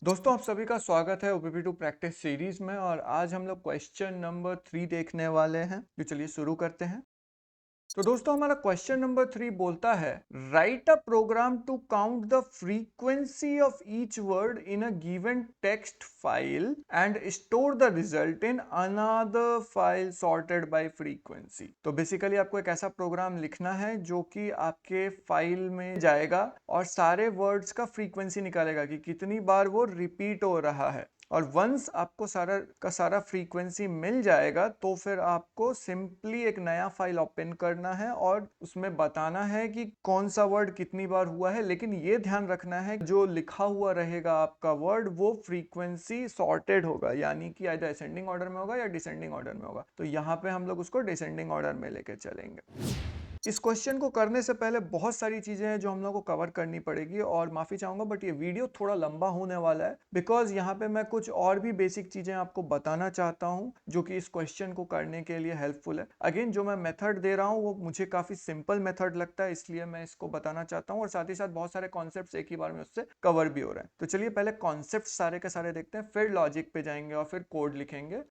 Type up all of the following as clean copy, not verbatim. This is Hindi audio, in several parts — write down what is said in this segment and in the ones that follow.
दोस्तों आप सभी का स्वागत है ओपीपी टू प्रैक्टिस सीरीज में। और आज हम लोग क्वेश्चन नंबर 3 देखने वाले हैं। तो चलिए शुरू करते हैं। तो दोस्तों हमारा क्वेश्चन नंबर 3 बोलता है, write a program to count the frequency of each word in a given text file and store the result in another file sorted by frequency. तो बेसिकली आपको एक ऐसा प्रोग्राम लिखना है जो कि आपके फाइल में जाएगा और सारे वर्ड्स का फ्रीक्वेंसी निकालेगा कि कितनी बार वो रिपीट हो रहा है। और वंस आपको सारा का सारा फ्रीक्वेंसी मिल जाएगा तो फिर आपको सिंपली एक नया फाइल ओपन करना है और उसमें बताना है कि कौन सा वर्ड कितनी बार हुआ है। लेकिन ये ध्यान रखना है जो लिखा हुआ रहेगा आपका वर्ड वो फ्रीक्वेंसी सॉर्टेड होगा, यानी कि आइदर असेंडिंग ऑर्डर में होगा या डिसेंडिंग ऑर्डर में होगा। तो यहाँ पे हम लोग उसको डिसेंडिंग ऑर्डर में लेके चलेंगे। इस क्वेश्चन को करने से पहले बहुत सारी चीजें हैं जो हम लोग को कवर करनी पड़ेगी, और माफी चाहूंगा बट ये वीडियो थोड़ा लंबा होने वाला है बिकॉज यहाँ पे मैं कुछ और भी बेसिक चीजें आपको बताना चाहता हूँ जो कि इस क्वेश्चन को करने के लिए हेल्पफुल है। अगेन जो मैं मेथड दे रहा हूँ वो मुझे काफी सिंपल मेथड लगता है, इसलिए मैं इसको बताना चाहता हूँ और साथ ही साथ बहुत सारे कॉन्सेप्ट एक ही बार में उससे कवर भी हो रहे हैं। तो चलिए पहले कॉन्सेप्ट सारे के सारे देखते हैं, फिर लॉजिक पे जाएंगे और फिर कोड लिखेंगे।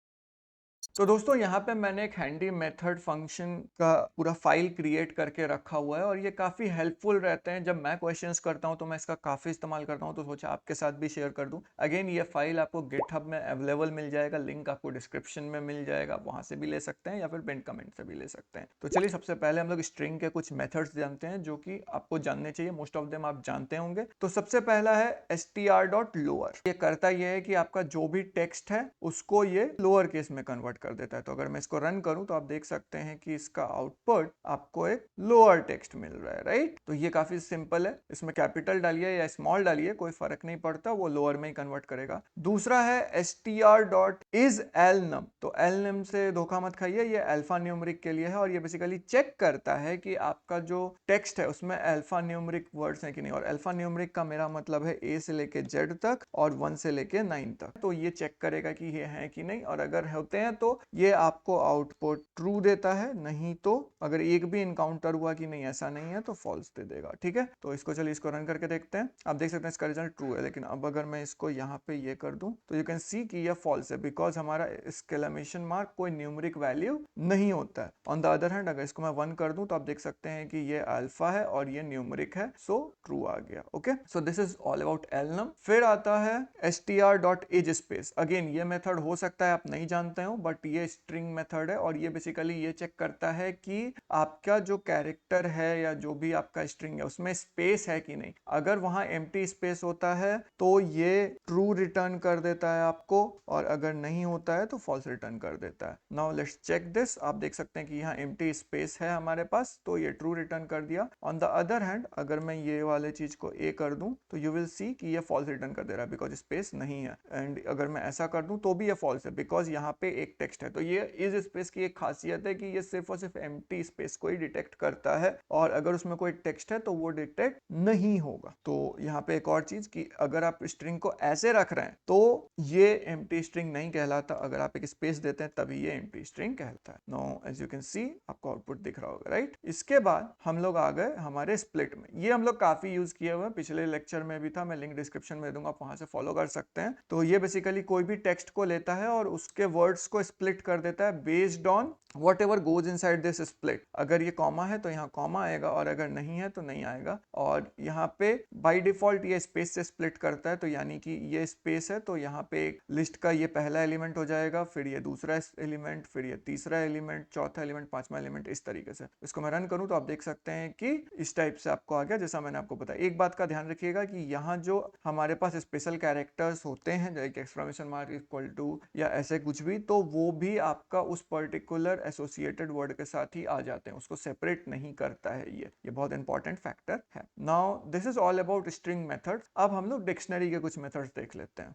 तो दोस्तों यहाँ पे मैंने एक हैंडी मेथड फंक्शन का पूरा फाइल क्रिएट करके रखा हुआ है और ये काफ़ी हेल्पफुल रहते हैं। जब मैं क्वेश्चंस करता हूँ तो मैं इसका काफ़ी इस्तेमाल करता हूँ, तो सोचा आपके साथ भी शेयर कर दूँ। अगेन ये फाइल आपको गिटहब में अवेलेबल मिल जाएगा, लिंक आपको डिस्क्रिप्शन में मिल जाएगा, वहाँ से भी ले सकते हैं या फिर पिन कमेंट से भी ले सकते हैं। तो चलिए सबसे पहले हम लोग स्ट्रिंग के कुछ मेथड्स जानते हैं जो कि आपको जानने चाहिए, मोस्ट ऑफ देम आप जानते होंगे। तो सबसे पहला है str.lower। ये करता यह है कि आपका जो भी टेक्स्ट है उसको ये लोअर केस में कन्वर्ट कर देता है। तो अगर मैं इसको रन करूं तो आप देख सकते हैं कि इसका आउटपुट आपको एक लोअर टेक्स्ट मिल रहा है, राइट। तो ये काफी सिंपल है, इसमें कैपिटल डालिए या स्मॉल डालिए कोई फर्क नहीं पड़ता, वो लोअर में ही कन्वर्ट करेगा। दूसरा है str.isAlnum। तो एलनम से धोखा मत खाइए, ये अल्फा न्यूमरिक के लिए है और ये बेसिकली चेक करता है कि आपका जो टेक्स्ट है उसमें अल्फा न्यूमरिक वर्ड्स हैं कि नहीं। और अल्फा न्यूमरिक का मेरा मतलब है ए से लेके जेड तक और 1 से लेके 9 तक। तो ये चेक करेगा कि ये है कि नहीं, और अगर होते हैं तो ये आपको आउटपुट ट्रू देता है, नहीं तो अगर एक भी इनकाउंटर हुआ कि नहीं ऐसा नहीं है तो फॉल्स दे देगा। ठीक है, तो इसको चलिए इसको रन करके देखते हैं। आप देख सकते हैं इसका रिजल्ट ट्रू है, लेकिन अब अगर मैं इसको यहाँ पे ये कर दूं तो यू कैन सी कि ये फॉल्स है बिकॉज हमारा एक्सक्लेमेशन मार्क कोई न्यूमेरिक वैल्यू नहीं होता है। ऑन द अदर हैंड अगर इसको मैं 1 कर दूं तो आप देख सकते हैं कि ये अल्फा है और ये न्यूमेरिक है, सो ट्रू आ गया। Okay, so this is all about एलनम। फिर आता है str.ageSpace। अगेन ये मेथड हो सकता है आप नहीं जानते हो बट ये स्ट्रिंग मेथड है और ये बेसिकली ये चेक करता है कि आपका जो कैरेक्टर है या जो भी आपका स्ट्रिंग है उसमें स्पेस है कि नहीं। अगर वहां एम्प्टी स्पेस होता है तो ये ट्रू रिटर्न कर देता है आपको, और अगर नहीं होता है तो फॉल्स रिटर्न कर देता है। Now let's check this. आप देख सकते हैं कि यहाँ एम्प्टी स्पेस है हमारे पास, तो ये ट्रू रिटर्न कर दिया। ऑन द अदर हैंड अगर मैं ये वाले चीज को ए कर दूं तो यू विल सी कि ये फॉल्स रिटर्न कर दे रहा है बिकॉज स्पेस नहीं है। एंड अगर मैं ऐसा कर दूं तो भी ये फॉल्स है बिकॉज यहाँ पे एक टेक्स्ट है। तो ये इज स्पेस की एक खासियत है कि ये सिर्फ और सिर्फ एम्प्टी स्पेस को ही डिटेक्ट करता है, और अगर उसमें कोई टेक्स्ट है तो वो डिटेक्ट नहीं होगा। तो यहाँ पे एक और चीज कि अगर आप स्ट्रिंग को ऐसे रख रहे हैं तो ये एम्प्टी स्ट्रिंग नहीं कहलाता, अगर आप एक स्पेस देते हैं तभी ये एम्प्टी स्ट्रिंग कहलाता है। Now as you can see आपको आउटपुट दिख रहा होगा, राइट। इसके बाद हम लोग आ गए हमारे स्प्लिट में। ये हम लोग काफी यूज किए हुए हैं, पिछले लेक्चर में भी था, मैं लिंक डिस्क्रिप्शन में दूंगा, आप वहां से फॉलो कर सकते हैं। तो ये बेसिकली कोई भी टेक्स्ट को लेता है और उसके वर्ड्स को स्प्लिट कर देता है based on what ever goes in side this split. अगर ये कॉमा है तो यहाँ कॉमा आएगा और अगर नहीं है तो नहीं आएगा। और यहाँ पे बाय डिफॉल्ट ये स्पेस से स्प्लिट करता है, तो यानी कि ये स्पेस है तो यहाँ पे एक लिस्ट का ये पहला एलिमेंट हो जाएगा, फिर ये दूसरा एलिमेंट, फिर ये तीसरा एलिमेंट, चौथा एलिमेंट, पांचवा एलिमेंट, इस तरीके से। इसको मैं रन करूं तो आप देख सकते हैं कि इस टाइप से आपको आ गया जैसा मैंने आपको बताया। एक बात का ध्यान रखिएगा कि यहाँ जो हमारे पास स्पेशल कैरेक्टर्स होते हैं जैसे एक्सक्लेमेशन मार्क इक्वल टू या ऐसे कुछ भी, तो वो भी आपका उस पर्टिकुलर एसोसिएटेड वर्ड के साथ ही आ जाते हैं, उसको सेपरेट नहीं करता है। ये बहुत इंपॉर्टेंट फैक्टर है। Now this is all about string methods. अब हम लोग डिक्शनरी के कुछ मेथड्स देख लेते हैं।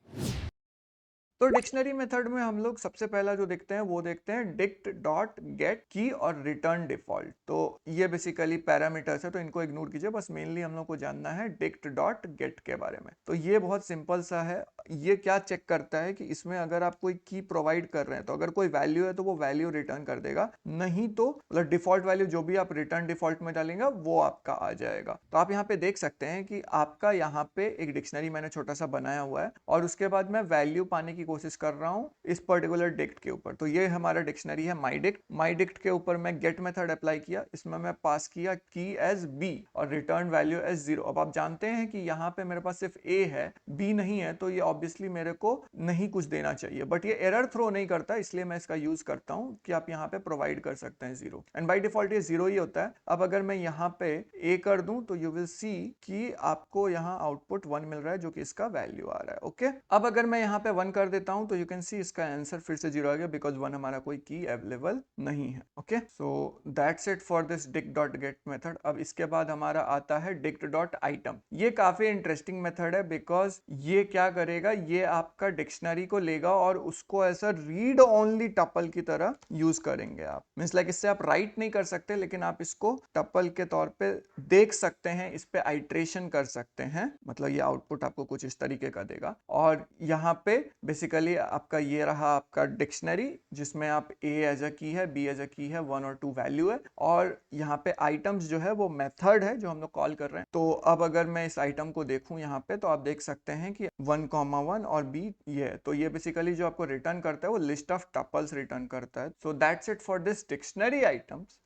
तो डिक्शनरी मेथड में हम लोग सबसे पहला जो देखते हैं वो देखते हैं डिक्ट डॉट गेट की और रिटर्न डिफॉल्ट। तो ये बेसिकली पैरामीटर्स है तो इनको इग्नोर कीजिए, बस मेनली हम लोग को जानना है डिक्ट डॉट गेट के बारे में। तो ये बहुत सिंपल सा है, ये क्या चेक करता है कि इसमें अगर आप कोई की प्रोवाइड कर रहे हैं तो अगर कोई वैल्यू है तो वो वैल्यू रिटर्न कर देगा, नहीं तो मतलब डिफॉल्ट वैल्यू जो भी आप रिटर्न डिफॉल्ट में डालेंगे वो आपका आ जाएगा। तो आप यहाँ पे देख सकते हैं कि आपका यहाँ पे एक डिक्शनरी मैंने छोटा सा बनाया हुआ है और उसके बाद मैं वैल्यू पाने की कोशिश कर रहा हूँ इस पर्टिकुलर डिक्ट के ऊपर। तो ये हमारा डिक्शनरी है माई डिक्ट के ऊपर मैं गेट मेथड अप्लाई किया, इसमें मैं पास किया की एज बी और रिटर्न वैल्यू एज 0। अब आप जानते हैं कि यहाँ पे मेरे पास सिर्फ ए है, बी नहीं है, तो ये ऑब्वियसली मेरे को नहीं कुछ देना चाहिए, बट ये एरर थ्रो नहीं करता, इसलिए मैं इसका यूज करता हूँ कि आप यहाँ पे प्रोवाइड कर सकते हैं 0 एंड बाय डिफॉल्ट ये 0 ही होता है। अब अगर मैं यहाँ पे ए कर दूं तो यू विल सी कि आपको यहाँ आउटपुट 1 मिल रहा है जो कि इसका वैल्यू आ रहा है। ओके, अब अगर मैं यहाँ पे 1 कर देता हूँ तो यू कैन सी इसका आंसर फिर से 0 आ गया बिकॉज 1 हमारा कोई की अवेलेबल नहीं है। Okay, so that's it for this dict dot get method. अब इसके बाद हमारा आता है dict डॉट आइटम। ये काफी इंटरेस्टिंग मेथड है बिकॉज ये क्या करेगा, ये आपका डिक्शनरी को लेगा और उसको ऐसा रीड ओनली टपल की तरह यूज करेंगे आप। मींस लाइक इससे आप राइट नहीं कर सकते लेकिन आप इसको टपल के तौर पे देख सकते हैं, इस पे आइट्रेशन कर सकते हैं, मतलब ये आउटपुट आपको कुछ इस तरीके का देगा। और यहाँ पे बेसिकली आपका ये रहा आपका डिक्शनरी जिसमें आप ए एज अ की है, बी एज अ की है, 1 और 2 वैल्यू है और यहाँ पे आइटम्स जो है वो मेथड है जो हम लोग कॉल कर रहे हैं। तो अब अगर मैं इस आइटम को देखूं यहाँ पे तो आप देख सकते हैं कि 1,1 और बी ये है, तो ये बेसिकली जो आपको रिटर्न करता है वो लिस्ट ऑफ टपल्स रिटर्न करता है। So that's it for this dictionary items.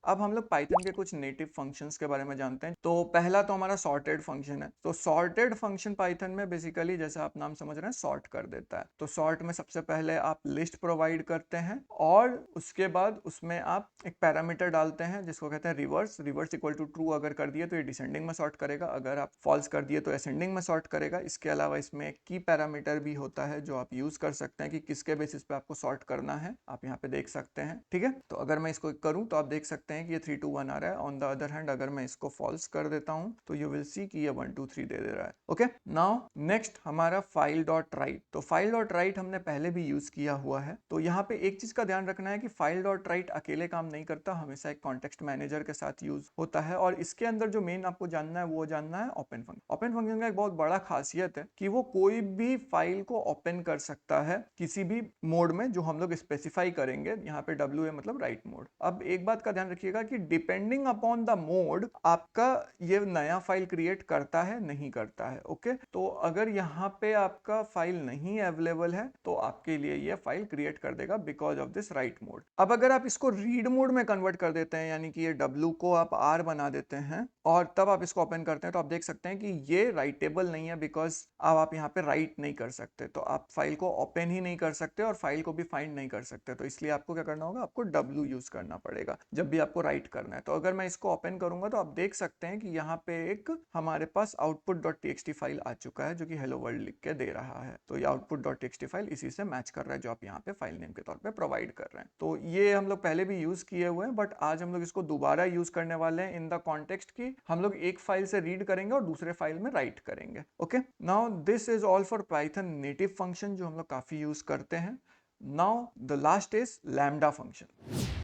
अब हम लोग पाइथन के कुछ नेटिव फंक्शंस के बारे में जानते हैं। तो पहला तो हमारा सॉर्टेड फंक्शन है। तो सॉर्टेड फंक्शन पाइथन में बेसिकली जैसे आप नाम समझ रहे हैं सॉर्ट कर देता है। तो सॉर्ट में सबसे पहले आप लिस्ट प्रोवाइड करते हैं और उसके बाद उसमें आप एक पैरामीटर डालते हैं जिसको कहते हैं reverse. Reverse equal to true अगर कर दिए तो ये डिसेंडिंग में सॉर्ट करेगा, अगर आप फॉल्स कर दिए तो असेंडिंग में सॉर्ट करेगा। इसके अलावा इसमें एक की पैरामीटर भी होता है जो आप यूज कर सकते हैं कि किसके बेसिस पे आपको सॉर्ट करना है, आप यहाँ पे देख सकते हैं। ठीक है, तो अगर मैं इसको करूं तो आप देख सकते हैं कि ये 3 2 1 आ रहा है। ऑन द अदर हैंड अगर मैं इसको फॉल्स कर देता हूं तो यू विल सी कि ये 1 2 3 दे रहा है। ओके, नाउ नेक्स्ट हमारा फाइल डॉट राइट। तो फाइल डॉट राइट हमने पहले भी यूज किया हुआ है। तो यहाँ पे एक चीज का ध्यान रखना है कि फाइल डॉट राइट अकेले काम नहीं करता, हमेशा एक कॉन्टेक्स्ट मैनेजर के साथ यूज होता है और इसके अंदर जो मेन आपको जानना है वो जानना है ओपन फंक्शन। ओपन फंक्शन का एक बहुत बड़ा खासियत है कि वो कोई भी फाइल को ओपन कर सकता है किसी भी मोड में जो हम लोग स्पेसिफाई करेंगे। यहाँ पे W है मतलब राइट मोड। अब एक बात का ध्यान रखिएगा कि डिपेंडिंग अपॉन द मोड आपका ये नया फाइल क्रिएट करता है नहीं करता है। ओके, तो अगर यहाँ पे आपका फाइल नहीं अवेलेबल है तो आपके लिए ये फाइल क्रिएट कर देगा because of this right mode. अब अगर आप इसको रीड मोड में कन्वर्ट कर देते हैं यानी कि ये W को आप R बना देते हैं और तब आप इसको ओपन करते हैं तो आप देख सकते हैं कि ये राइटेबल नहीं है बिकॉज अब आप यहाँ पे राइट नहीं कर सकते, तो आप फाइल को ओपन ही नहीं कर सकते और फाइल को भी फाइंड नहीं कर सकते। तो इसलिए आपको क्या करना होगा, आपको W यूज करना पड़ेगा जब भी आपको राइट करना है। तो अगर मैं इसको ओपन करूंगा तो आप देख सकते हैं कि यहाँ पे एक हमारे पास output.txt फाइल आ चुका है जो कि हेलो वर्ल्ड लिख के दे रहा है। तो ये output.txt फाइल इसी से मैच कर रहा है जो आप यहाँ पे फाइल नेम के तौर पे प्रोवाइड कर रहे हैं। तो ये हम लोग पहले भी यूज किए हुए हैं बट आज हम लोग इसको दोबारा यूज करने वाले हैं इन द कॉन्टेक्स्ट की हम लोग एक फाइल से रीड करेंगे और दूसरे फाइल में राइट करेंगे। Okay, now this is all for Python native function जो हम लोग काफी यूज करते हैं। Now the last is lambda function.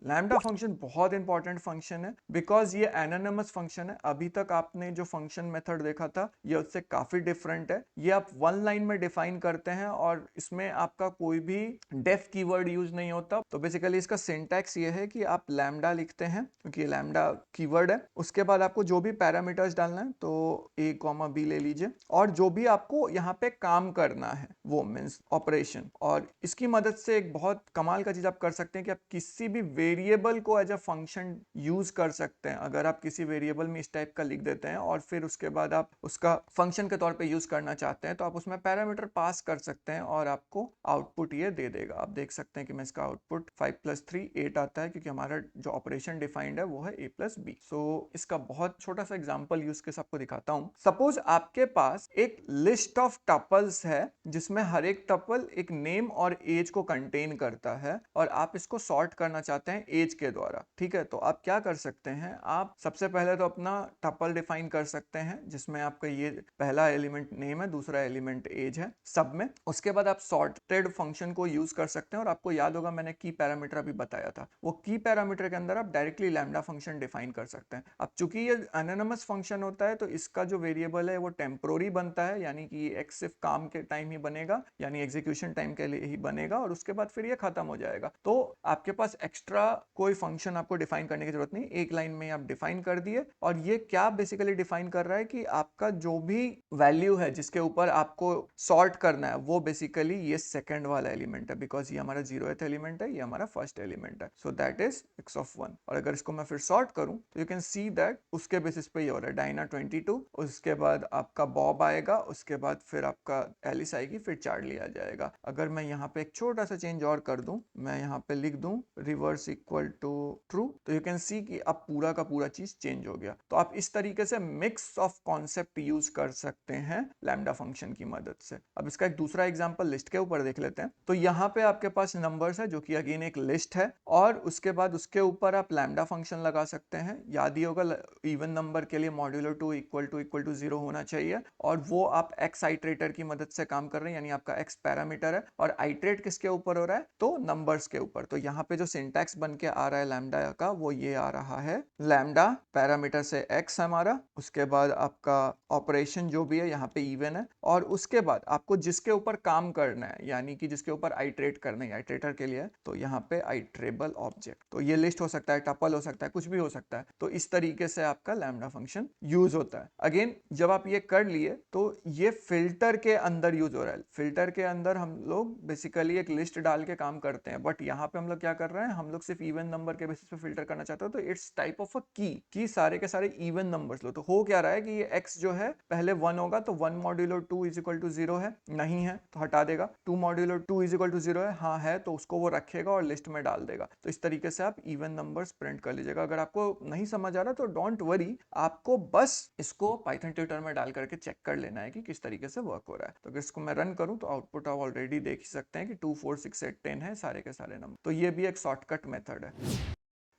Lambda function बहुत इंपॉर्टेंट फंक्शन है बिकॉज ये एनोनिमस फंक्शन है। अभी तक आपने जो फंक्शन मेथड देखा था ये उससे काफी डिफरेंट है। ये आप 1 लाइन में डिफाइन करते हैं और इसमें आपका कोई भी डेफ कीवर्ड यूज नहीं होता। तो बेसिकली इसका सिंटैक्स ये है कि आप लैम्डा लिखते हैं क्योंकि ये लैम्डा कीवर्ड है। उसके बाद आपको जो भी पैरामीटर्स डालना है तो a, b ले लीजिए और जो भी आपको यहाँ पे काम करना है वो मीन्स ऑपरेशन। और इसकी मदद से एक बहुत कमाल का चीज आप कर सकते हैं कि आप किसी भी वेरिएबल को एज अ फंक्शन यूज कर सकते हैं। अगर आप किसी वेरिएबल में इस टाइप का लिख देते हैं और फिर उसके बाद आप उसका फंक्शन के तौर पे यूज करना चाहते हैं तो आप उसमें पैरामीटर पास कर सकते हैं और आपको आउटपुट ये दे देगा। आप देख सकते हैं कि मैं इसका आउटपुट 5 + 3 8 आता है क्योंकि हमारा जो ऑपरेशन डिफाइंड है वो है a + b। सो इसका बहुत छोटा सा एग्जांपल यूज के आपको दिखाता हूं। सपोज आपके पास एक लिस्ट ऑफ टपल्स है जिसमें हर एक टपल एक नेम और एज को कंटेन करता है और आप इसको सॉर्ट करना चाहते हैं एज के द्वारा। ठीक है, तो आप क्या कर सकते हैं, आप सबसे पहले तो अपना टपल डिफाइन कर सकते हैं जिसमें आपका ये पहला एलिमेंट नेम है, दूसरा एलिमेंट एज है सब में। उसके बाद आप सॉर्टेड फंक्शन को यूज कर सकते हैं, और आपको याद होगा मैंने की पैरामीटर अभी बताया था, वो की पैरामीटर के अंदर आप डायरेक्टली लैम्डा फंक्शन डिफाइन कर सकते हैं। अब चूंकि ये एनोनिमस फंक्शन होता है तो इसका जो वेरिएबल है वो टेम्पोररी बनता है, यानी कि एक्स सिर्फ काम के टाइम ही बनेगा, यानी एग्जीक्यूशन टाइम के लिए ही बनेगा, और उसके बाद फिर ये खत्म हो जाएगा। तो आपके पास एक्स्ट्रा कोई फंक्शन आपको डिफाइन करने की जरूरत नहीं, एक लाइन में आप डिफाइन कर दिए। और ये क्या बेसिकली डिफाइन कर रहा है कि आपका जो भी वैल्यू है जिसके ऊपर आपको सॉर्ट करना है वो बेसिकली ये सेकंड वाला एलिमेंट है, बिकॉज ये हमारा 0th एलिमेंट है, ये हमारा फर्स्ट एलिमेंट है, सो दैट इज x(1). और अगर इसको मैं फिर सॉर्ट करूं तो यू कैन सी दैट उसके बेसिस पे ये हो रहा है डायना 22, उसके बाद आपका बॉब आएगा, उसके बाद फिर आपका एलिस आएगी, फिर चार्ली आ जाएगा। अगर मैं यहाँ पे एक छोटा सा चेंज और कर दूं, मैं यहाँ पे लिख दूं रिवर्स इक्वल टू ट्रू, तो यू कैन सी कि अब पूरा का पूरा चीज चेंज हो गया। तो आप इस तरीके से मिक्स ऑफ कॉन्सेप्ट यूज कर सकते हैं लैम्डा फंक्शन की मदद से। अब इसका एक दूसरा एग्जांपल लिस्ट के ऊपर देख लेते हैं। तो यहाँ पे आपके पास नंबर्स है जो कि अगेन एक लिस्ट है, और उसके बाद उसके ऊपर आप लैम्डा फंक्शन लगा सकते हैं। याद ही होगा इवन नंबर के लिए मॉड्यूलो 2 इक्वल टू 0 होना चाहिए, और वो आप एक्स आइट्रेटर की मदद से काम कर रहे हैं, यानी आपका एक्स पैरामीटर है, और आइट्रेट किसके ऊपर हो रहा है, तो नंबर्स के ऊपर। तो यहाँ पे जो सिंटैक्स बन के आ रहा है लैम्डा का वो ये आ रहा है, लैम्डा पैरामीटर से एक्स हमारा, उसके बाद आपका ऑपरेशन जो भी है यहाँ पे इवन है, और उसके बाद आपको जिसके ऊपर काम करना है, यानी कि जिसके ऊपर आइट्रेट करना है, आइट्रेटर के लिए, तो यहाँ पे आइट्रेबल ऑब्जेक्ट, तो ये लिस्ट हो सकता है, टपल हो सकता है, कुछ भी हो सकता है। तो इस तरीके से आपका लैम्डा फंक्शन यूज होता है। अगेन जब आप ये कर लिए तो ये फिल्टर के अंदर यूज हो रहा है। फिल्टर के अंदर हम लोग बेसिकली एक लिस्ट डाल के काम करते हैं, बट यहाँ पे हम लोग क्या कर रहे हैं, हम लोग सिर्फ इवन नंबर के बेसिस पे फिल्टर करना चाहते हो, तो इट्स टाइप ऑफ अ की सारे के सारे इवन नंबर्स लो। तो हो क्या रहा है कि ये x जो है पहले 1 होगा, तो 1 मॉड्यूलो 2 इज इक्वल टू 0 है, नहीं है तो हटा देगा। 2 मॉड्यूलो 2 इज इक्वल टू 0 है, हाँ है, तो उसको वो रखेगा और लिस्ट में डाल देगा। तो इस तरीके से आप इवन नंबर्स प्रिंट कर लीजिएगा। अगर आपको नहीं समझ आ रहा तो डोंट वरी, आपको बस इसको पाइथन ट्यूटर में डाल करके चेक कर लेना है कि किस तरीके से वर्क हो रहा है। तो अगर इसको मैं रन करूं तो आउटपुट आप ऑलरेडी देख ही सकते हैं कि 2 4 6 8 10 है सारे के सारे नंबर। तो ये भी एक शॉर्टकट मेथड है।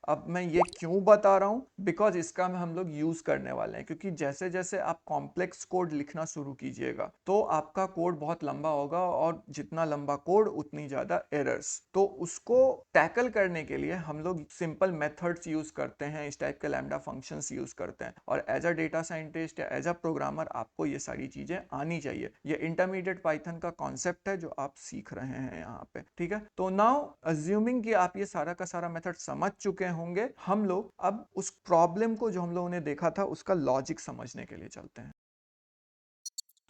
अब मैं ये क्यों बता रहा हूं, बिकॉज इसका हम लोग यूज करने वाले हैं, क्योंकि जैसे जैसे आप कॉम्प्लेक्स कोड लिखना शुरू कीजिएगा तो आपका कोड बहुत लंबा होगा, और जितना लंबा कोड उतनी ज्यादा एरर्स। तो उसको टैकल करने के लिए हम लोग सिंपल मेथड्स यूज करते हैं, इस टाइप के लैम्डा फंक्शंस यूज करते हैं। और एज अ डेटा साइंटिस्ट या एज अ प्रोग्रामर आपको ये सारी चीजें आनी चाहिए। ये इंटरमीडिएट पाइथन का कॉन्सेप्ट है जो आप सीख रहे हैं यहाँ पे। ठीक है, तो नाउ अज्यूमिंग कि आप ये सारा का सारा मेथड समझ चुके होंगे, हम लोग अब उस प्रॉब्लम को जो हम लोगों ने देखा था उसका लॉजिक समझने के लिए चलते हैं।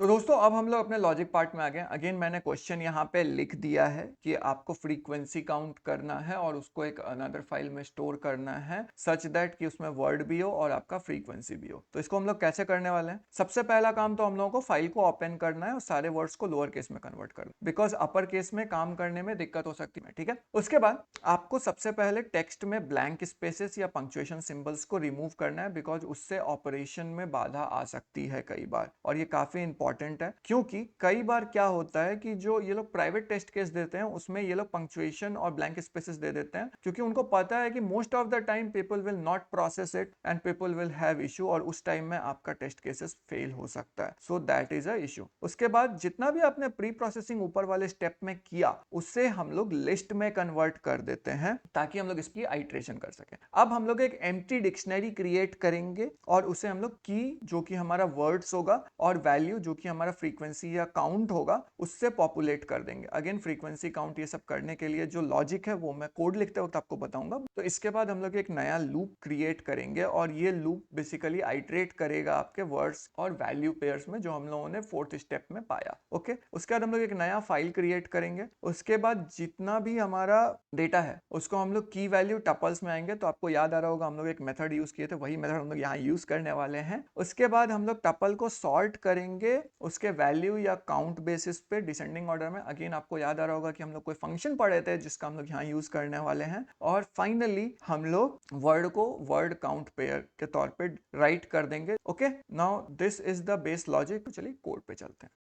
तो दोस्तों अब हम लोग अपने लॉजिक पार्ट में आ गए। अगेन मैंने क्वेश्चन यहाँ पे लिख दिया है कि आपको फ्रीक्वेंसी काउंट करना है और उसको एक अनदर फाइल में स्टोर करना है सच दैट कि उसमें वर्ड भी हो और आपका फ्रीक्वेंसी भी हो। तो इसको हम लोग कैसे करने वाले हैं, सबसे पहला काम तो हम लोगों को फाइल को ओपन करना है और सारे वर्ड्स को लोअर केस में कन्वर्ट करना, बिकॉज अपर केस में काम करने में दिक्कत हो सकती है। ठीक है, उसके बाद आपको सबसे पहले टेक्स्ट में ब्लैंक स्पेसेस या पंक्चुएशन सिंबल्स को रिमूव करना है, बिकॉज उससे ऑपरेशन में बाधा आ सकती है कई बार, और ये काफी इंपॉर्टेंट है। क्योंकि कई बार क्या होता है कि जो ये लोग प्राइवेट टेस्ट केस देते हैं उसमें ये लोग पंक्चुएशन और ब्लैंक स्पेसेस दे देते हैं, क्योंकि उनको पता है कि most of the time people will not process it and people will have issue, और उस टाइम में आपका टेस्ट केसेस फेल हो सकता है। So that is a issue. उसके बाद जितना भी आपने प्री प्रोसेसिंग ऊपर वाले स्टेप में किया उससे हम लोग लिस्ट में कन्वर्ट कर देते हैं ताकि हम लोग इसकी आइट्रेशन कर सकें। अब हम लोग एक एम्प्टी डिक्शनरी क्रिएट करेंगे और उसे हम लोग की जो कि हमारा वर्ड्स होगा और वैल्यू जो कि हमारा फ्रीक्वेंसी या काउंट होगा उससे पॉपुलेट कर देंगे। अगेन फ्रीक्वेंसी काउंट ये सब करने के लिए जो लॉजिक है वो मैं कोड लिखते वक्त आपको बताऊंगा। तो इसके बाद हम लोग एक नया लूप क्रिएट करेंगे और ये लूप बेसिकली आइट्रेट करेगा आपके वर्ड्स और वैल्यू पेयर्स में जो हम लोगों ने फोर्थ स्टेप में पाया। ओके, उसके बाद हम लोग एक नया फाइल क्रिएट करेंगे। उसके बाद जितना भी हमारा डेटा है उसको हम लोग की वैल्यू टपल्स में आएंगे। तो आपको याद आ रहा होगा हम लोग एक मेथड यूज किए थे, वही मेथड हम लोग यहाँ यूज करने वाले हैं। उसके बाद हम लोग टपल को सॉर्ट करेंगे उसके वैल्यू या काउंट बेसिस पे डिसेंडिंग ऑर्डर में। अगेन आपको याद आ रहा होगा कि हम लोग कोई फंक्शन पढ़े थे जिसका हम लोग यहाँ यूज करने वाले हैं। और फाइनली हम लोग वर्ड को वर्ड काउंट पेयर के तौर पे राइट कर देंगे। Okay, now this is the base logic. तो चलिए कोड पे चलते हैं।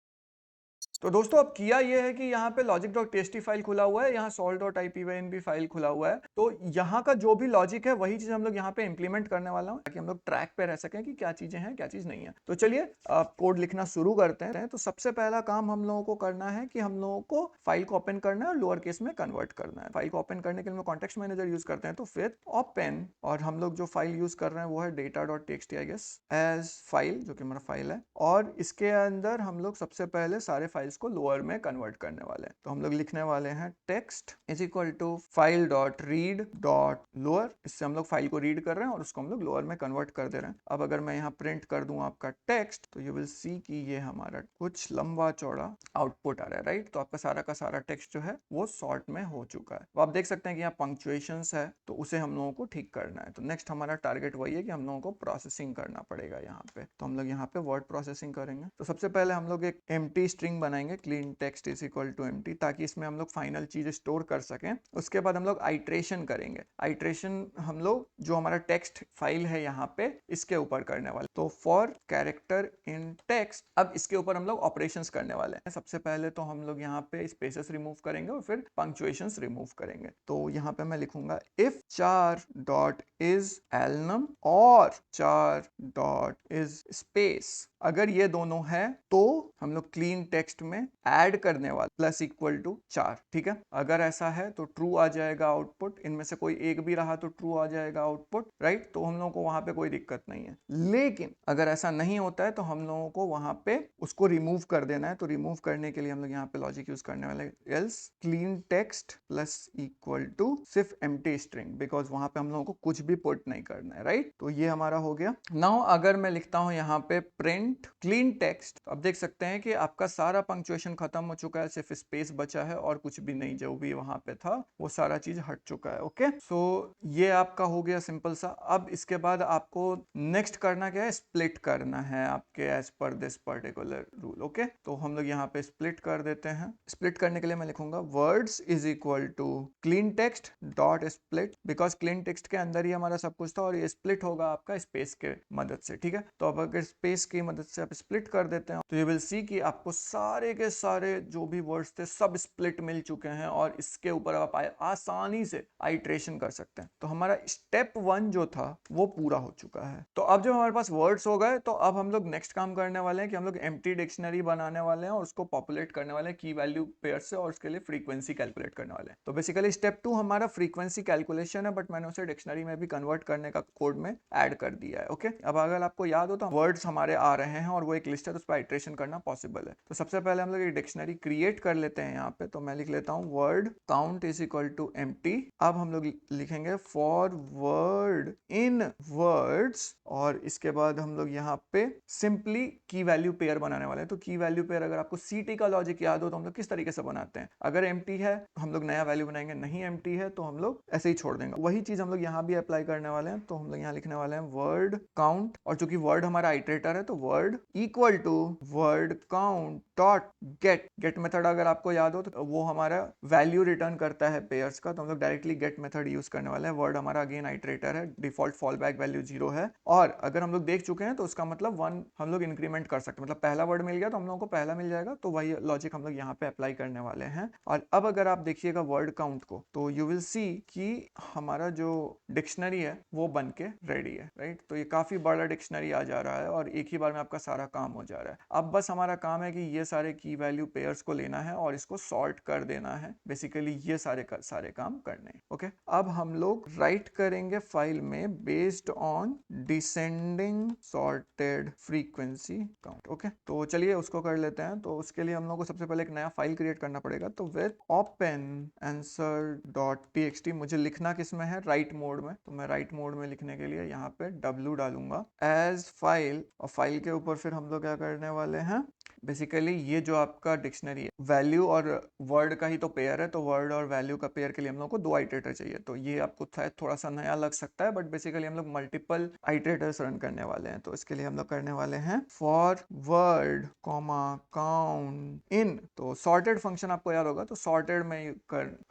तो दोस्तों अब किया ये है कि यहाँ पे logic.txt फाइल खुला हुआ है, यहाँ sol.ipyn भी फाइल खुला हुआ है, तो यहाँ का जो भी लॉजिक है वही चीज हम लोग यहाँ पे इंप्लीमेंट करने वाला हूँ ताकि हम लोग ट्रैक पे रह सकें कि क्या चीजें हैं क्या चीज नहीं है। तो चलिए आप कोड लिखना शुरू करते हैं। तो सबसे पहला काम हम लोगों को करना है कि हम लोगों को फाइल को ओपन करना है और लोअर केस में कन्वर्ट करना है। फाइल को ओपन करने के लिए हम कॉन्टेक्स्ट मैनेजर यूज करते हैं, तो फिर ओपन, और हम लोग जो फाइल यूज कर रहे हैं वो है data.txt I guess as file, जो कि हमारा फाइल है, और इसके अंदर हम लोग सबसे पहले सारे फाइल्स को लोअर में कन्वर्ट करने वाले हैं। तो हम लोग लिखने वाले हैं text is equal to file dot read dot lower, इससे हम लोग फाइल को रीड कर रहे हैं और उसको हम लोग लोअर में कन्वर्ट कर दे रहे हैं। अब अगर मैं यहाँ प्रिंट कर दूं आपका टेक्स्ट, तो यू विल सी कि ये हमारा कुछ लंबा चौड़ा आउटपुट आ रहा है, राइट। तो आपका सारा का सारा टेक्स्ट जो है वो सॉर्ट में हो चुका है। तो आप देख सकते हैं कि यहाँ पंक्चुएशंस है, तो उसे हम लोगों को ठीक करना है। तो नेक्स्ट हमारा टारगेट वही है कि हम लोगों को प्रोसेसिंग करना पड़ेगा यहाँ पे। तो हम लोग यहाँ पे वर्ड प्रोसेसिंग करेंगे। तो सबसे पहले हम लोग एक एम्प्टी स्ट्रिंग बनाएंगे, clean text is equal to empty, ताकि इसमें हम लोग फाइनल चीज स्टोर कर सकें। उसके बाद हम लोग आइट्रेशन करेंगे। आइट्रेशन हम लोग जो हमारा टेक्स्ट फाइल है यहाँ पे इसके ऊपर करने वाले। तो फॉर कैरेक्टर इन टेक्स्ट, अब इसके ऊपर हम लोग ऑपरेशंस करने वाले हैं। सबसे पहले तो हम लोग यहाँ पे स्पेसेस रिमूव करेंगे और फिर पंक्चुएशंस रिमूव करेंगे। तो यहाँ पे मैं लिखूंगा इफ चार डॉट इज एलनम और चार डॉट इज स्पेस, अगर ये दोनों है तो हम लोग क्लीन टेक्स्ट में ऐड करने वाले प्लस इक्वल टू 4, ठीक है। अगर ऐसा है तो ट्रू आ जाएगा आउटपुट, इनमें से कोई एक भी रहा तो ट्रू आ जाएगा आउटपुट, राइट। तो हम लोगों को वहां पे कोई दिक्कत नहीं है। लेकिन अगर ऐसा नहीं होता है तो हम लोगों को वहां पे उसको रिमूव कर देना है। तो रिमूव करने के लिए हम लोग यहाँ पे लॉजिक यूज करने वाले else clean text plus equal to सिर्फ एम्प्टी स्ट्रिंग, बिकॉज वहां पे हम लोगों को कुछ भी पुट नहीं करना है, राइट। तो ये हमारा हो गया। नाउ अगर मैं लिखता हूं यहाँ पे प्रिंट क्लीन टेक्स्ट, अब देख सकते हैं कि आपका सारा पंक्चुएशन खत्म हो चुका है, सिर्फ स्पेस बचा है और कुछ भी नहीं, जो भी वहां पे था वो सारा चीज हट चुका है। ओके, सो ये आपका हो गया सिंपल सा। अब इसके बाद आपको नेक्स्ट करना क्या है, स्प्लिट करना है आपके as per this particular rule. Okay, तो हम लोग यहाँ पे स्प्लिट कर देते हैं। स्प्लिट करने के लिए मैं लिखूंगा words is equal to clean text dot split, because clean text के अंदर ही हमारा सब कुछ था और ये स्प्लिट होगा आपका स्पेस के मदद से, ठीक है। तो अब अगर स्पेस की मदद से आप स्प्लिट कर देते हैं तो यू विल सी कि आपको सारे के सारे जो भी वर्ड्स थे सब स्प्लिट मिल चुके हैं और इसके ऊपर आप आसानी से आइट्रेशन कर सकते हैं। तो हमारा स्टेप 1 जो था वो पूरा हो चुका है। तो अब जब हमारे पास वर्ड्स हो गए तो अब हम लोग नेक्स्ट काम करने वाले हैं कि हम लोग एम्प्टी डिक्शनरी बनाने वाले हैं और उसको पॉपुलेट करने वाले हैं की वैल्यू पेयर से, और उसके लिए फ्रीक्वेंसी कैलकुलेट करने वाले हैं। तो बेसिकली स्टेप 2 हमारा फ्रीक्वेंसी कैलकुलेशन है, बट मैंने उसे डिक्शनरी में भी कन्वर्ट करने का कोड में ऐड कर दिया है। ओके, अब अगर आपको याद हो तो वर्ड्स हमारे आ रहे हैं और वो एक लिस्ट है, तो उस पर आइट्रेशन करना पॉसिबल है। तो सबसे पहले हम लोग एक डिक्शनरी क्रिएट कर लेते हैं यहाँ पे। तो मैं लिख लेता हूँ word count is equal to empty. अब हम लोग लिखेंगे फॉर वर्ड इन वर्ड्स, और इसके बाद हम लोग यहाँ पे सिंपली की वैल्यू पेयर बनाने वाले हैं। तो की वैल्यू पेयर अगर आपको सीटी का लॉजिक याद हो तो हम लोग किस तरीके से बनाते हैं, अगर एम्प्टी है हम लोग नया वैल्यू बनाएंगे, नहीं एम्प्टी है तो हम लोग ऐसे ही छोड़ देंगे। वही चीज हम लोग यहाँ भी अप्लाई करने वाले हैं। तो हम लोग यहाँ लिखने वाले हैं वर्ड काउंट, और चूंकि वर्ड हमारा आइटरेटर है तो word equal to word count dot get. Get method अगर आपको याद हो तो वो हमारा वैल्यू रिटर्न करता है पेयर्स का, तो हम लोग डायरेक्टली गेट मेथड यूज करने वाले हैं। वर्ड हमारा अगेन आइटरेटर है, डिफॉल्ट फॉल बैक वैल्यू 0 है, और अगर हम लोग देख चुके हैं तो उसका मतलब 1 हम लोग इंक्रीमेंट कर सकते हैं, मतलब पहला वर्ड मिल गया तो हम लोगों को पहला मिल जाएगा। तो वही लॉजिक हम लोग यहाँ पे अप्लाई करने वाले हैं। और अब अगर आप देखिएगा वर्ड काउंट को तो यू विल सी कि हमारा जो डिक्शनरी है वो बन के रेडी है, राइट। तो ये काफी बड़ा डिक्शनरी आ जा रहा है और एक ही बार में आपका सारा काम हो जा रहा है। अब बस हमारा काम है कि ये सारे की वैल्यू पेयर्स को लेना है और इसको सॉर्ट कर देना है। बेसिकली ये सारे काम करने हैं। ओके, अब हम लोग राइट करेंगे फाइल में based on descending sorted frequency count. Okay, तो चलिए उसको कर लेते हैं। तो उसके लिए हम लोग को सबसे पहले एक नया फाइल क्रिएट करना पड़ेगा। तो with open answer dot TXT, मुझे लिखना किस में है, राइट मोड में। तो मैं राइट मोड में लिखने के लिए यहाँ पे W डालूंगा एज फाइल, और फाइल के ऊपर फिर हम लोग क्या करने वाले हैं, बेसिकली ये जो आपका डिक्शनरी है वैल्यू और वर्ड का ही तो पेयर है, तो वर्ड और वैल्यू का पेयर के लिए हम लोग को 2 आइटरेटर चाहिए। तो ये आपको थोड़ा सा नया लग सकता है, बट बेसिकली हम लोग मल्टीपल आइटरेटर्स रन करने वाले हैं। तो इसके लिए हम लोग करने वाले हैं for word comma count in. तो सॉर्टेड फंक्शन आपको याद होगा, तो सॉर्टेड में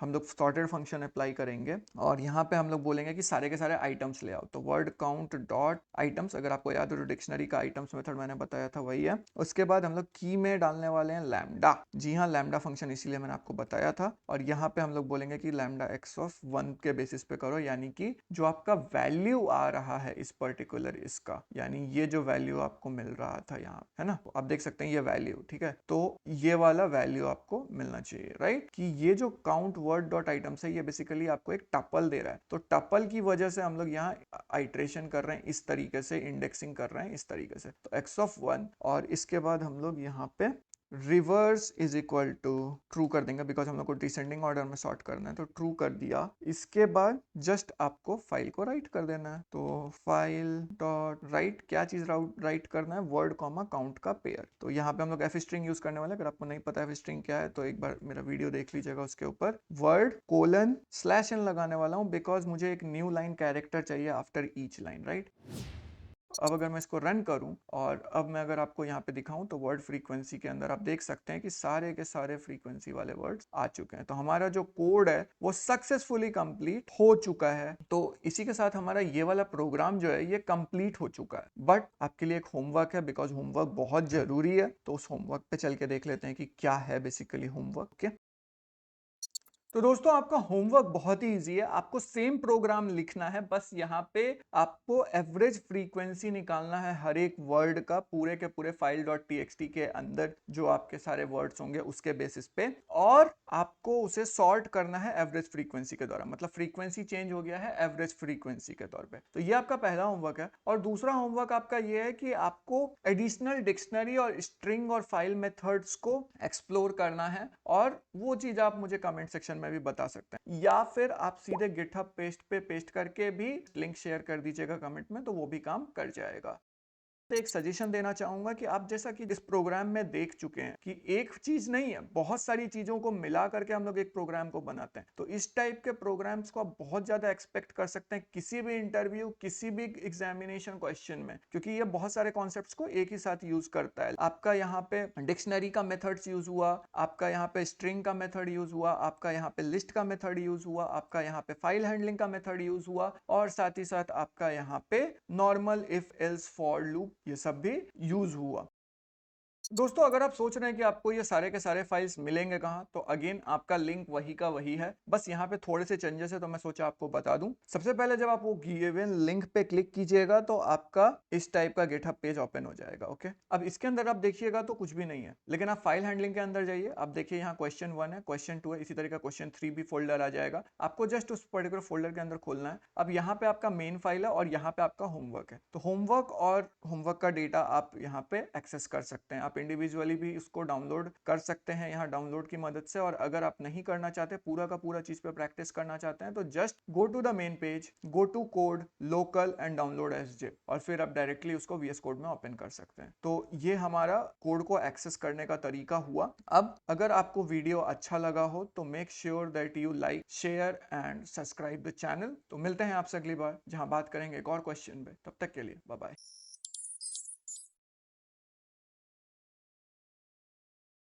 हम लोग सॉर्टेड फंक्शन अप्लाई करेंगे और यहाँ पे हम लोग बोलेंगे कि सारे के सारे आइटम्स ले आओ। तो वर्ड काउंट डॉट आइटम्स, अगर आपको याद हो तो डिक्शनरी का आइटम्स मेथड मैंने बताया था वही है। उसके बाद हम लोग की में डालने वाले हैं लैम्डा। जी हाँ, लैम्डा फंक्शन इसीलिए मैंने आपको बताया था। और यहाँ पे हम लोग बोलेंगे कि लैम्डा x ऑफ 1 के बेसिस पे करो, यानी कि जो आपका वैल्यू आ रहा है इस पर्टिकुलर इसका, यानी ये जो वैल्यू आपको मिल रहा था यहाँ, है ना, आप देख सकते हैं ये वैल्यू, ठीक है, तो ये वाला वैल्यू आपको मिलना चाहिए, राइट। कि ये जो काउंट वर्ड डॉट आइटम्स है ये बेसिकली आपको एक टपल दे रहा है, तो टपल की वजह से हम लोग यहाँ आइट्रेशन कर रहे हैं, इस तरीके से इंडेक्सिंग कर रहे हैं इस तरीके से। तो x ऑफ 1 और इसके बाद हम लोग यहाँ पे reverse is equal to true कर देंगे, बिकॉज हम लोग को डिसेंडिंग ऑर्डर में सॉर्ट करना है, तो ट्रू कर दिया। इसके बाद जस्ट आपको फाइल को राइट कर देना है, तो फाइल डॉट राइट, क्या चीज राइट करना है, वर्ड कॉमा काउंट का पेयर। तो यहाँ पे हम लोग एफ स्ट्रिंग यूज करने वाले हैं। अगर आपको नहीं पता एफ स्ट्रिंग क्या है तो एक बार मेरा वीडियो देख लीजिएगा, उसके ऊपर वर्ड कोलन स्लैश एन लगाने वाला हूँ, बिकॉज मुझे एक न्यू लाइन कैरेक्टर चाहिए आफ्टर ईच लाइन, राइट। अब अगर मैं इसको रन करूं और अब मैं अगर आपको यहाँ पे दिखाऊं तो वर्ड फ्रीक्वेंसी के अंदर आप देख सकते हैं कि सारे के सारे फ्रीक्वेंसी वाले वर्ड्स आ चुके हैं। तो हमारा जो कोड है वो सक्सेसफुली कंप्लीट हो चुका है। तो इसी के साथ हमारा ये वाला प्रोग्राम जो है ये कंप्लीट हो चुका है। बट आपके लिए एक होमवर्क है, बिकॉज होमवर्क बहुत जरूरी है। तो उस होमवर्क पे चल के देख लेते हैं कि क्या है बेसिकली होमवर्क। ओके, तो दोस्तों आपका होमवर्क बहुत ही इजी है। आपको सेम प्रोग्राम लिखना है, बस यहाँ पे आपको एवरेज फ्रीक्वेंसी निकालना है हर एक वर्ड का, पूरे के पूरे फाइल डॉट टीएक्सटी के अंदर जो आपके सारे वर्ड्स होंगे उसके बेसिस पे, और आपको उसे सॉर्ट करना है एवरेज फ्रीक्वेंसी के द्वारा। मतलब फ्रीक्वेंसी चेंज हो गया है एवरेज फ्रीक्वेंसी के तौर पे। तो ये आपका पहला होमवर्क है। और दूसरा होमवर्क आपका ये है कि आपको एडिशनल डिक्शनरी और स्ट्रिंग और फाइल मेथड्स को एक्सप्लोर करना है, और वो चीज आप मुझे कमेंट सेक्शन में भी बता सकते हैं, या फिर आप सीधे गिटहब पेस्ट पे पेस्ट करके भी लिंक शेयर कर दीजिएगा कमेंट में, तो वो भी काम कर जाएगा। तो एक सजेशन देना चाहूंगा कि आप जैसा कि इस प्रोग्राम में देख चुके हैं कि एक चीज नहीं है, बहुत सारी चीजों को मिला करके हम लोग एक प्रोग्राम को बनाते हैं। तो इस टाइप के प्रोग्राम्स को आप बहुत ज्यादा एक्सपेक्ट कर सकते हैं किसी भी इंटरव्यू, किसी भी एग्जामिनेशन क्वेश्चन में, क्योंकि ये बहुत सारे कॉन्सेप्ट्स को एक ही साथ यूज करता है। आपका यहाँ पे डिक्शनरी का मेथड्स यूज हुआ, आपका यहाँ पे स्ट्रिंग का मेथड यूज हुआ, आपका यहाँ पे लिस्ट का मेथड यूज हुआ, आपका यहाँ पे फाइल हैंडलिंग का मेथड यूज हुआ, और साथ ही साथ आपका यहाँ पे normal if else for loop ये सब भी यूज हुआ। दोस्तों अगर आप सोच रहे हैं कि आपको ये सारे के सारे फाइल्स मिलेंगे कहाँ, तो अगेन आपका लिंक वही का वही है, बस यहाँ पे थोड़े से चेंजेस है, तो मैं सोचा आपको बता दूं। सबसे पहले जब आप वो गिवन लिंक पे क्लिक कीजिएगा तो आपका इस टाइप का गिटहब पेज ओपन हो जाएगा। ओके, अब इसके अंदर आप देखिएगा तो कुछ भी नहीं है, लेकिन आप फाइल हैंडलिंग के अंदर जाइए, आप देखिए यहाँ क्वेश्चन 1 है, क्वेश्चन 2 है, इसी तरह का क्वेश्चन 3 भी फोल्डर आ जाएगा। आपको जस्ट उस पर्टिकुलर फोल्डर के अंदर खोलना है। अब यहाँ पे आपका मेन फाइल है और यहाँ पे आपका होमवर्क है, तो होमवर्क और होमवर्क का डेटा आप यहाँ पे एक्सेस कर सकते हैं। आप इंडिविजुअली भी इसको डाउनलोड कर सकते हैं यहाँ डाउनलोड की मदद से, और अगर आप नहीं करना चाहते, पूरा का पूरा चीज पे प्रैक्टिस करना चाहते हैं, तो just go to the main page, go to code, local and download as zip, और फिर आप डायरेक्टली उसको वीएस कोड में ओपन कर सकते हैं। तो ये हमारा कोड को एक्सेस करने का तरीका हुआ। अब अगर आपको वीडियो अच्छा लगा हो तो make sure that you like, share and subscribe the channel. तो मिलते हैं आपसे अगली बार, जहां बात करेंगे एक और क्वेश्चन पे। तब तक के लिए बाय बाय।